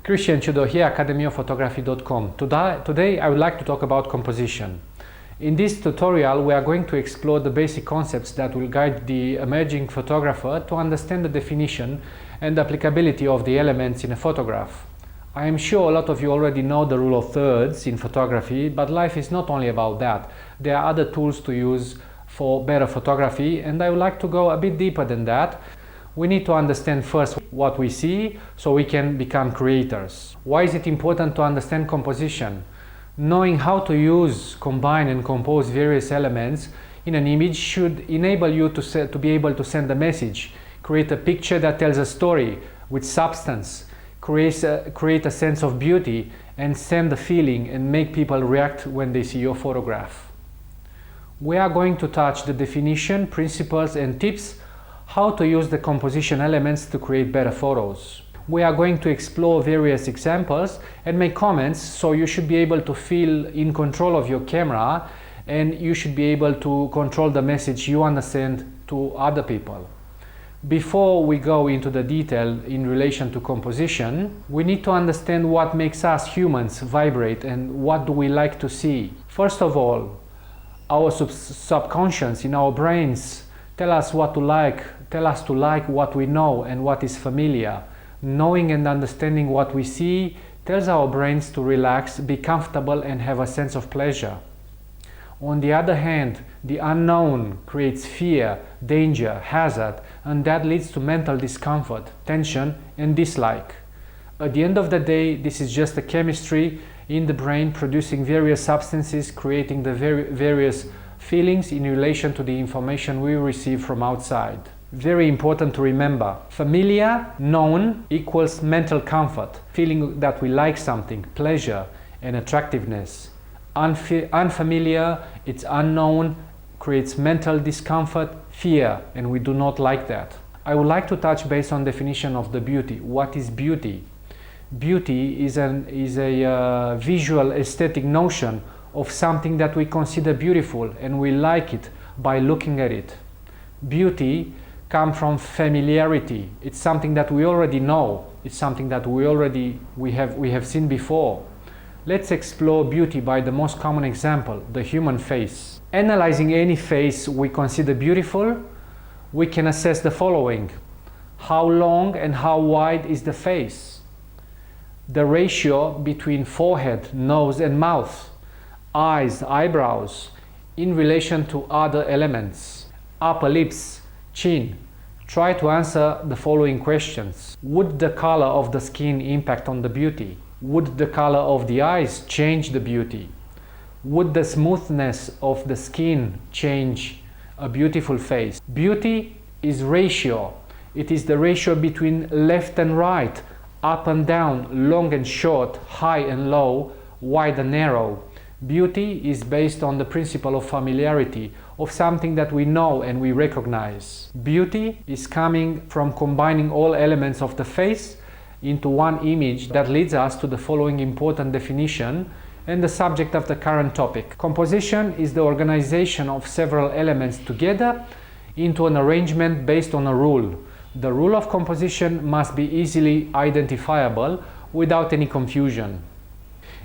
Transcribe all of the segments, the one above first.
Christian Chudo here, academyofphotography.com. Today I would like to talk about composition. In this tutorial we are going to explore the basic concepts that will guide the emerging photographer to understand the definition and applicability of the elements in a photograph. I am sure a lot of you already know the rule of thirds in photography, but life is not only about that. There are other tools to use for better photography, and I would like to go a bit deeper than that. We need to understand first what we see so we can become creators. Why is it important to understand composition? Knowing how to use, combine and compose various elements in an image should enable you to be able to send a message, create a picture that tells a story with substance, create a sense of beauty, and send a feeling and make people react when they see your photograph. We are going to touch the definition, principles and tips how to use the composition elements to create better photos. We are going to explore various examples and make comments, so you should be able to feel in control of your camera and you should be able to control the message you understand to other people. Before we go into the detail in relation to composition, we need to understand what makes us humans vibrate and what do we like to see. First of all, our subconscious in our brains tell us what to like, tell us to like what we know and what is familiar. Knowing and understanding what we see tells our brains to relax, be comfortable and have a sense of pleasure. On the other hand, the unknown creates fear, danger, hazard, and that leads to mental discomfort, tension and dislike. At the end of the day, this is just a chemistry in the brain producing various substances, creating the various feelings in relation to the information we receive from outside. Very important to remember, familiar, known equals mental comfort, feeling that we like something, pleasure and attractiveness. Unfamiliar, it's unknown, creates mental discomfort, fear, and we do not like that. I would like to touch base on definition of the beauty. What is beauty? Beauty is a visual aesthetic notion of something that we consider beautiful and we like it by looking at it. Beauty comes from familiarity. It's something that we already know. It's something that we have seen before. Let's explore beauty by the most common example, the human face. Analyzing any face we consider beautiful, we can assess the following. How long and how wide is the face? The ratio between forehead, nose and mouth, eyes, eyebrows, in relation to other elements, upper lips, chin. Try to answer the following questions. Would the color of the skin impact on the beauty? Would the color of the eyes change the beauty? Would the smoothness of the skin change a beautiful face? Beauty is ratio. It is the ratio between left and right, up and down, long and short, high and low, wide and narrow. Beauty is based on the principle of familiarity, of something that we know and we recognize. Beauty is coming from combining all elements of the face into one image that leads us to the following important definition and the subject of the current topic. Composition is the organization of several elements together into an arrangement based on a rule. The rule of composition must be easily identifiable without any confusion.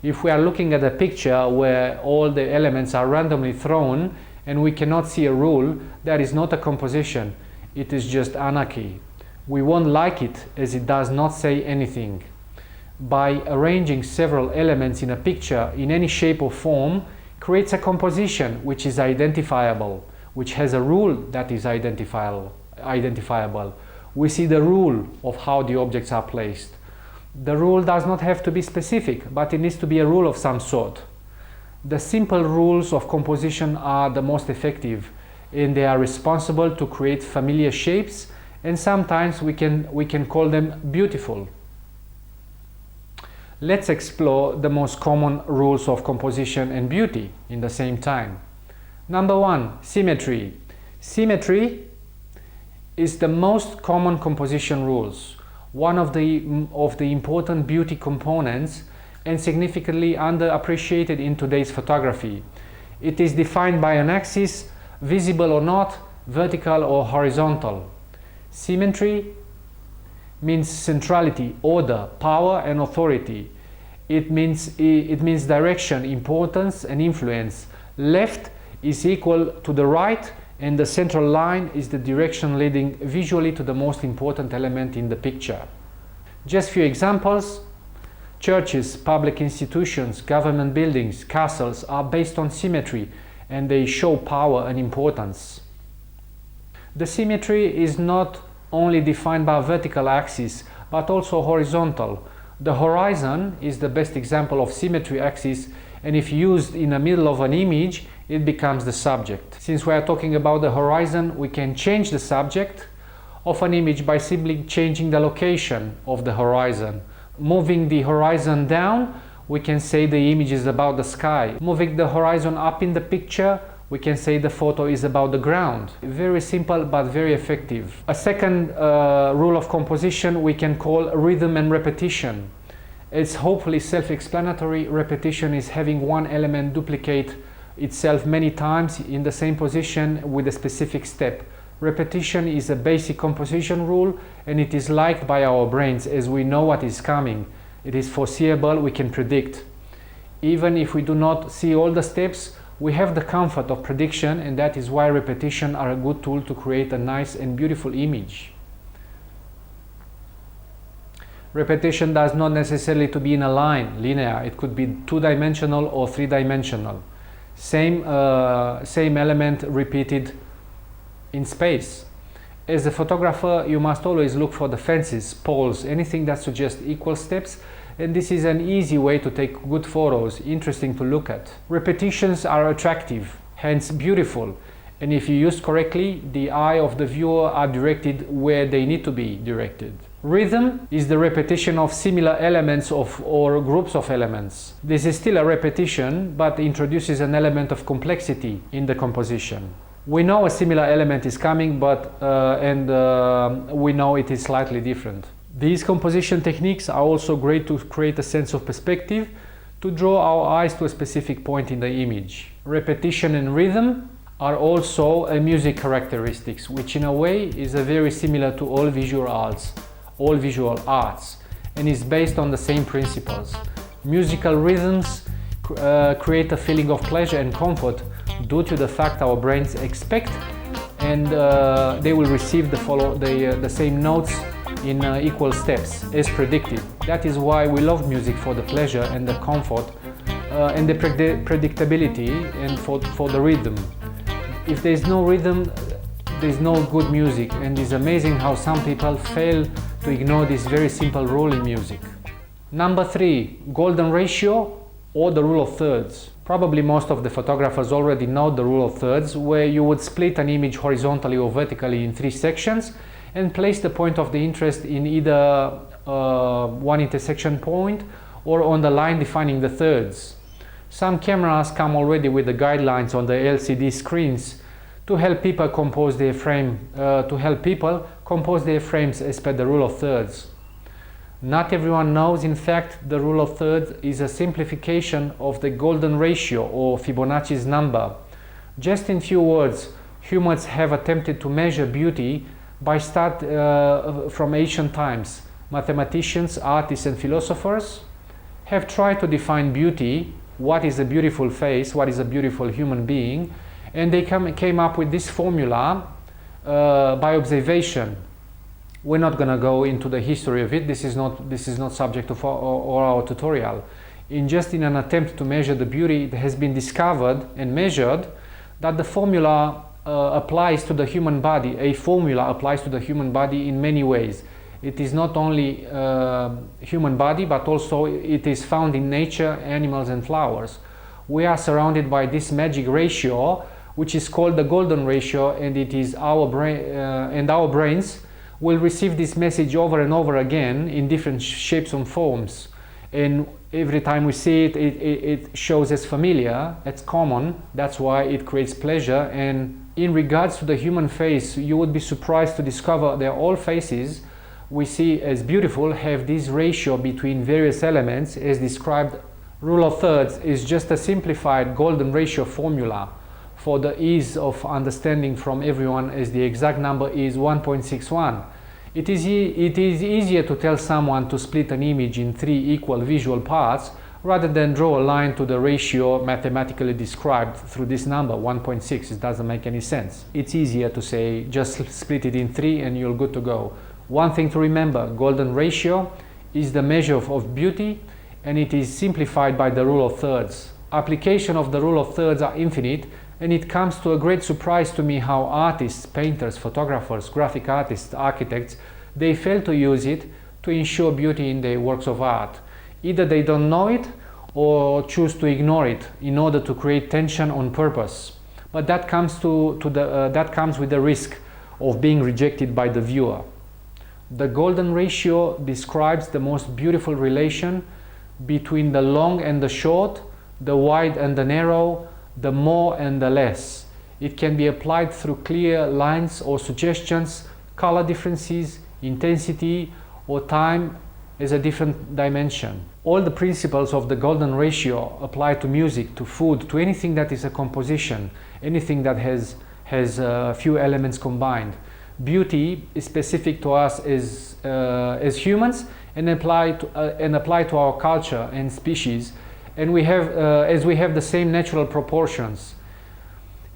If we are looking at a picture where all the elements are randomly thrown and we cannot see a rule, that is not a composition, it is just anarchy. We won't like it as it does not say anything. By arranging several elements in a picture in any shape or form creates a composition which is identifiable, which has a rule that is identifiable. We see the rule of how the objects are placed. The rule does not have to be specific, but it needs to be a rule of some sort. The simple rules of composition are the most effective, and they are responsible to create familiar shapes, and sometimes we can call them beautiful. Let's explore the most common rules of composition and beauty in the same time. Number one, symmetry. Symmetry is the most common composition rules, one of the important beauty components and significantly underappreciated in today's photography. It is defined by an axis, visible or not, vertical or horizontal. Symmetry means centrality, order, power and authority. It means direction, importance and influence. Left is equal to the right, and the central line is the direction leading visually to the most important element in the picture. Just few examples. Churches, public institutions, government buildings, castles are based on symmetry, and they show power and importance. The symmetry is not only defined by a vertical axis, but also horizontal. The horizon is the best example of symmetry axis, and if used in the middle of an image, it becomes the subject. Since we are talking about the horizon, we can change the subject of an image by simply changing the location of the horizon. Moving the horizon down, we can say the image is about the sky. Moving the horizon up in the picture, we can say the photo is about the ground. Very simple but very effective. A second rule of composition we can call rhythm and repetition. It's hopefully self-explanatory. Repetition is having one element duplicate itself many times in the same position with a specific step. Repetition is a basic composition rule, and it is liked by our brains as we know what is coming. It is foreseeable, we can predict. Even if we do not see all the steps, we have the comfort of prediction, and that is why repetition are a good tool to create a nice and beautiful image. Repetition does not necessarily to be in a line, linear. It could be two-dimensional or three-dimensional. Same element repeated in space. As a photographer, you must always look for the fences, poles, anything that suggests equal steps, and this is an easy way to take good photos, interesting to look at. Repetitions are attractive, hence beautiful, and if you use correctly, the eye of the viewer are directed where they need to be directed. Rhythm is the repetition of similar elements or groups of elements. This is still a repetition, but introduces an element of complexity in the composition. We know a similar element is coming, but we know it is slightly different. These composition techniques are also great to create a sense of perspective, to draw our eyes to a specific point in the image. Repetition and rhythm are also a music characteristics, which in a way is very similar to all visual arts, and is based on the same principles. Musical rhythms create a feeling of pleasure and comfort due to the fact our brains expect, and they will receive the same notes in equal steps as predicted. That is why we love music, for the pleasure and the comfort and the predictability, and for the rhythm. If there is no rhythm, there is no good music, and it's amazing how some people fail to ignore this very simple rule in music. Number 3, golden ratio or the rule of thirds. Probably most of the photographers already know the rule of thirds, where you would split an image horizontally or vertically in 3 sections and place the point of the interest in either one intersection point or on the line defining the thirds. Some cameras come already with the guidelines on the LCD screens to help people compose their frames as per the rule of thirds. Not everyone knows, in fact, the rule of thirds is a simplification of the golden ratio or Fibonacci's number. Just in few words, humans have attempted to measure beauty by start from ancient times. Mathematicians, artists and philosophers have tried to define beauty, what is a beautiful face, what is a beautiful human being, and they came up with this formula by observation. We're not going to go into the history of it. This is not subject of our tutorial. In an attempt to measure the beauty, it has been discovered and measured that the formula applies to the human body. A formula applies to the human body in many ways. It is not only human body, but also it is found in nature, animals and flowers. We are surrounded by this magic ratio, which is called the golden ratio, and it is our brains will receive this message over and over again in different shapes and forms. And every time we see it, it shows as familiar, it's common, that's why it creates pleasure. And in regards to the human face, you would be surprised to discover that all faces we see as beautiful have this ratio between various elements as described. Rule of thirds is just a simplified golden ratio formula for the ease of understanding from everyone, as the exact number is 1.61. It is easier to tell someone to split an image in 3 equal visual parts rather than draw a line to the ratio mathematically described through this number, 1.6. It doesn't make any sense. It's easier to say, just split it in 3 and you're good to go. One thing to remember, golden ratio is the measure of beauty, and it is simplified by the rule of thirds. Application of the rule of thirds are infinite, and it comes to a great surprise to me how artists, painters, photographers, graphic artists, architects, they fail to use it to ensure beauty in their works of art. Either they don't know it or choose to ignore it in order to create tension on purpose. But that comes that comes with the risk of being rejected by the viewer. The golden ratio describes the most beautiful relation between the long and the short, the wide and the narrow, the more and the less. It can be applied through clear lines or suggestions, color differences, intensity, or time as a different dimension. All the principles of the golden ratio apply to music, to food, to anything that is a composition, anything that has a few elements combined. Beauty is specific to us as humans and apply to our culture and species, and as we have the same natural proportions.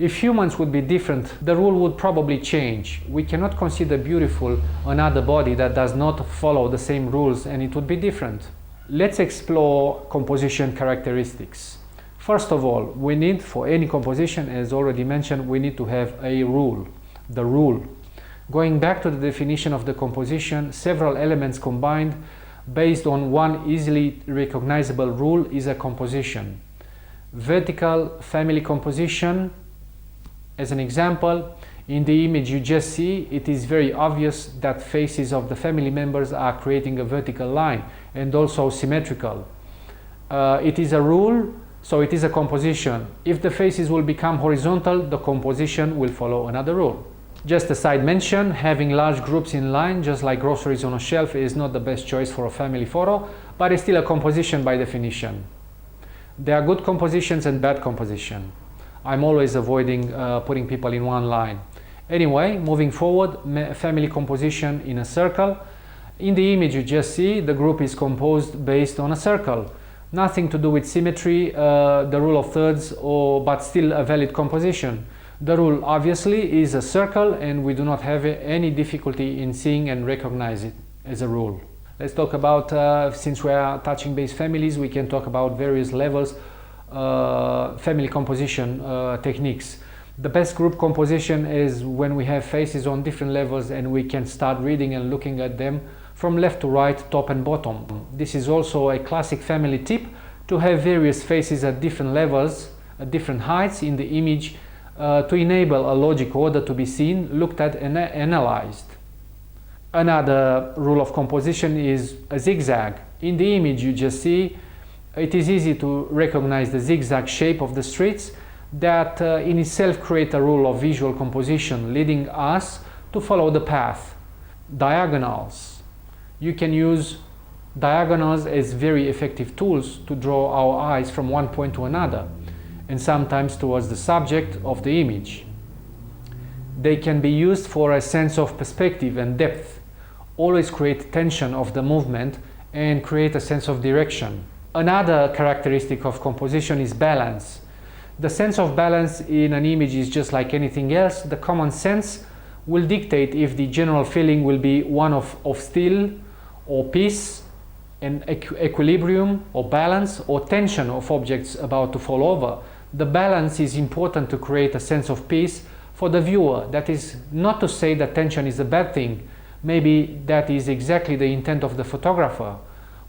If humans would be different, the rule would probably change. We cannot consider beautiful another body that does not follow the same rules, and it would be different. Let's explore composition characteristics. First of all, we need, for any composition, as already mentioned, we need to have a rule, the rule. Going back to the definition of the composition, several elements combined based on one easily recognizable rule is a composition. Vertical family composition, as an example, in the image you just see, it is very obvious that faces of the family members are creating a vertical line and also symmetrical. It is a rule, so it is a composition. If the faces will become horizontal, the composition will follow another rule. Just a side mention, having large groups in line, just like groceries on a shelf, is not the best choice for a family photo, but it's still a composition by definition. There are good compositions and bad composition. I'm always avoiding putting people in one line. Anyway, moving forward, family composition in a circle. In the image you just see, the group is composed based on a circle. Nothing to do with symmetry, the rule of thirds, but still a valid composition. The rule obviously is a circle, and we do not have any difficulty in seeing and recognize it as a rule. Let's talk about, since we are touching base families, we can talk about various levels, family composition techniques. The best group composition is when we have faces on different levels and we can start reading and looking at them from left to right, top and bottom. This is also a classic family tip, to have various faces at different levels, at different heights in the image, to enable a logic order to be seen, looked at and analyzed. Another rule of composition is a zigzag. In the image you just see, it is easy to recognize the zigzag shape of the streets that in itself create a rule of visual composition, leading us to follow the path. Diagonals. You can use diagonals as very effective tools to draw our eyes from one point to another, and sometimes towards the subject of the image. They can be used for a sense of perspective and depth, always create tension of the movement and create a sense of direction. Another characteristic of composition is balance. The sense of balance in an image is just like anything else. The common sense will dictate if the general feeling will be one of still or peace and equilibrium or balance or tension of objects about to fall over. The balance is important to create a sense of peace for the viewer. That is not to say that tension is a bad thing. Maybe that is exactly the intent of the photographer.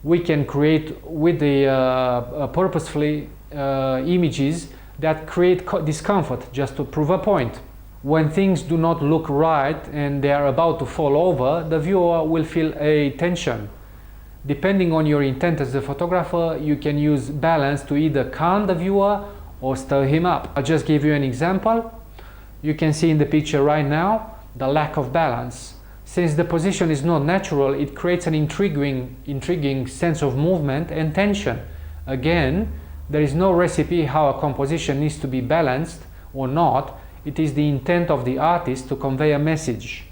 We can create with the purposefully images that create discomfort just to prove a point. When things do not look right and they are about to fall over, the viewer will feel a tension. Depending on your intent as a photographer, you can use balance to either calm the viewer or stir him up. I'll just give you an example. You can see in the picture right now the lack of balance. Since the position is not natural, it creates an intriguing sense of movement and tension. Again, there is no recipe how a composition needs to be balanced or not. It is the intent of the artist to convey a message.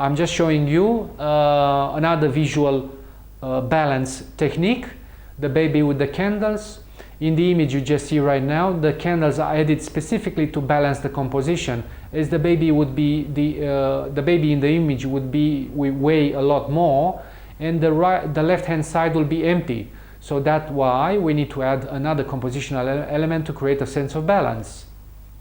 I'm just showing you another visual balance technique, the baby with the candles. In the image you just see right now, the candles are added specifically to balance the composition, as the baby would be the baby in the image would weigh a lot more, and the left hand side will be empty. So that's why we need to add another compositional element to create a sense of balance.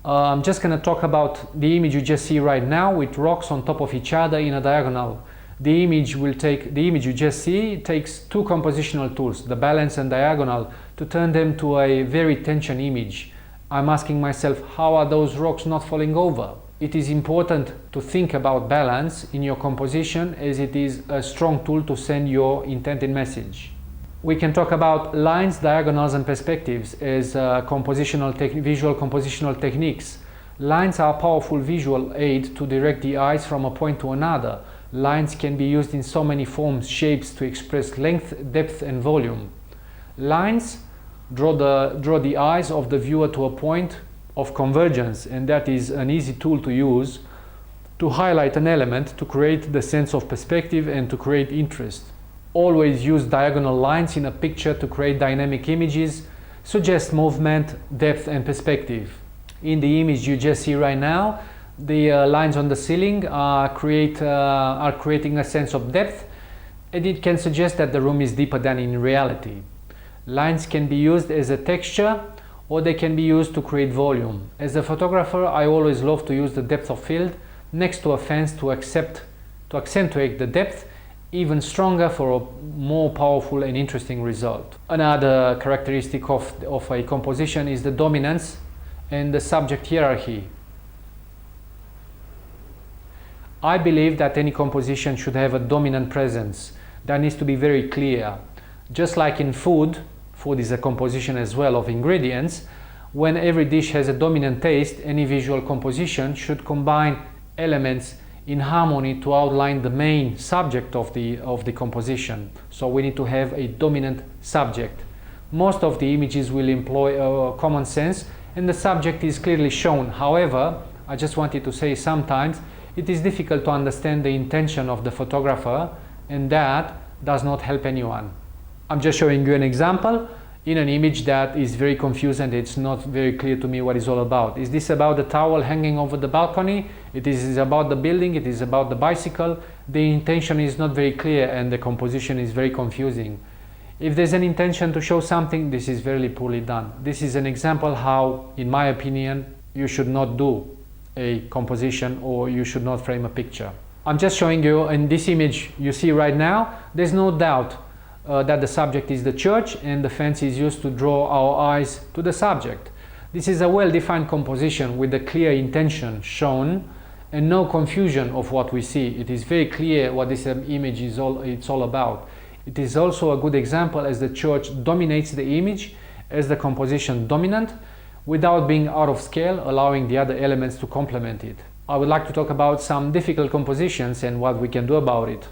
I'm just going to talk about the image you just see right now with rocks on top of each other in a diagonal. The image you just see takes two compositional tools, the balance and diagonal, to turn them to a very tension image. I'm asking myself, how are those rocks not falling over? It is important to think about balance in your composition, as it is a strong tool to send your intended message. We can talk about lines, diagonals and perspectives as visual compositional techniques. Lines are a powerful visual aid to direct the eyes from a point to another. Lines can be used in so many forms, shapes to express length, depth and volume. Lines draw the eyes of the viewer to a point of convergence, and that is an easy tool to use to highlight an element, to create the sense of perspective and to create interest. Always use diagonal lines in a picture to create dynamic images, suggest movement, depth and perspective. In the image you just see right now, the lines on the ceiling are creating a sense of depth, and it can suggest that the room is deeper than in reality. Lines can be used as a texture, or they can be used to create volume. As a photographer, I always love to use the depth of field next to a fence to accentuate the depth even stronger for a more powerful and interesting result. Another characteristic of a composition is the dominance and the subject hierarchy. I believe that any composition should have a dominant presence. That needs to be very clear. Just like in food is a composition as well of ingredients. When every dish has a dominant taste, any visual composition should combine elements in harmony to outline the main subject of the composition. So we need to have a dominant subject. Most of the images will employ common sense and the subject is clearly shown. However, I just wanted to say sometimes it is difficult to understand the intention of the photographer, and that does not help anyone. I'm just showing you an example in an image that is very confused and it's not very clear to me what it's all about. Is this about the towel hanging over the balcony? It is about the building, it is about the bicycle. The intention is not very clear and the composition is very confusing. If there's an intention to show something, this is very poorly done. This is an example how, in my opinion, you should not do a composition or you should not frame a picture. I'm just showing you in this image you see right now, there's no doubt that the subject is the church and the fence is used to draw our eyes to the subject. This is a well-defined composition with a clear intention shown and no confusion of what we see. It is very clear what this image is all about. It is also a good example as the church dominates the image as the composition dominant without being out of scale, allowing the other elements to complement it. I would like to talk about some difficult compositions and what we can do about it.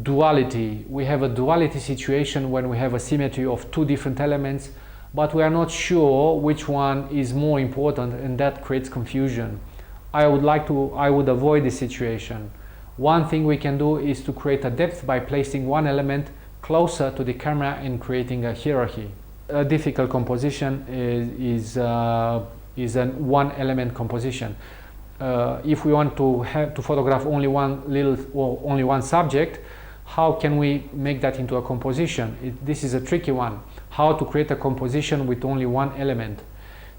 Duality. We have a duality situation when we have a symmetry of two different elements, but we are not sure which one is more important, and that creates confusion. I would avoid this situation. One thing we can do is to create a depth by placing one element closer to the camera and creating a hierarchy. A difficult composition is a one element composition. If we want to photograph only only one subject, how can we make that into a composition? This is a tricky one. How to create a composition with only one element?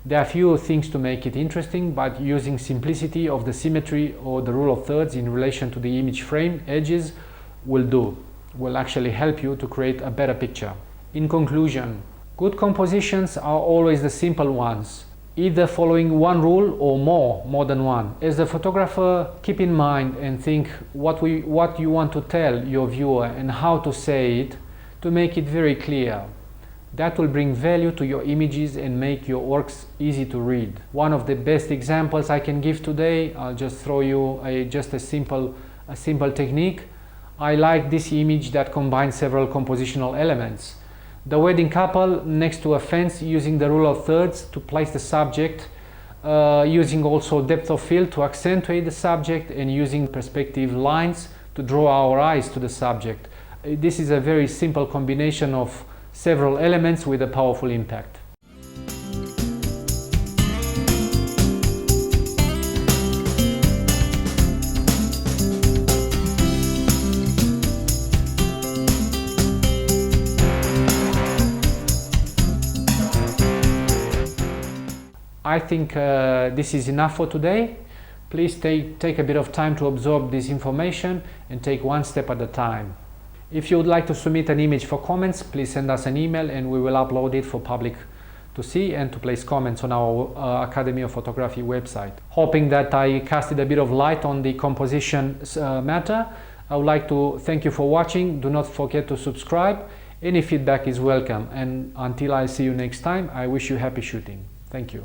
There are few things to make it interesting, but using simplicity of the symmetry or the rule of thirds in relation to the image frame edges will actually help you to create a better picture. In conclusion, good compositions are always the simple ones, either following one rule or more than one. As a photographer, keep in mind and think what you want to tell your viewer and how to say it to make it very clear. That will bring value to your images and make your works easy to read. One of the best examples I can give today, I'll just throw you a simple technique. I like this image that combines several compositional elements. The wedding couple next to a fence using the rule of thirds to place the subject using also depth of field to accentuate the subject, and using perspective lines to draw our eyes to the subject. This is a very simple combination of several elements with a powerful impact. I think this is enough for today. Please take a bit of time to absorb this information and take one step at a time. If you would like to submit an image for comments, please send us an email and we will upload it for public to see and to place comments on our Academy of Photography website. Hoping that I casted a bit of light on the composition matter, I would like to thank you for watching. Do not forget to subscribe. Any feedback is welcome, and until I see you next time, I wish you happy shooting. Thank you.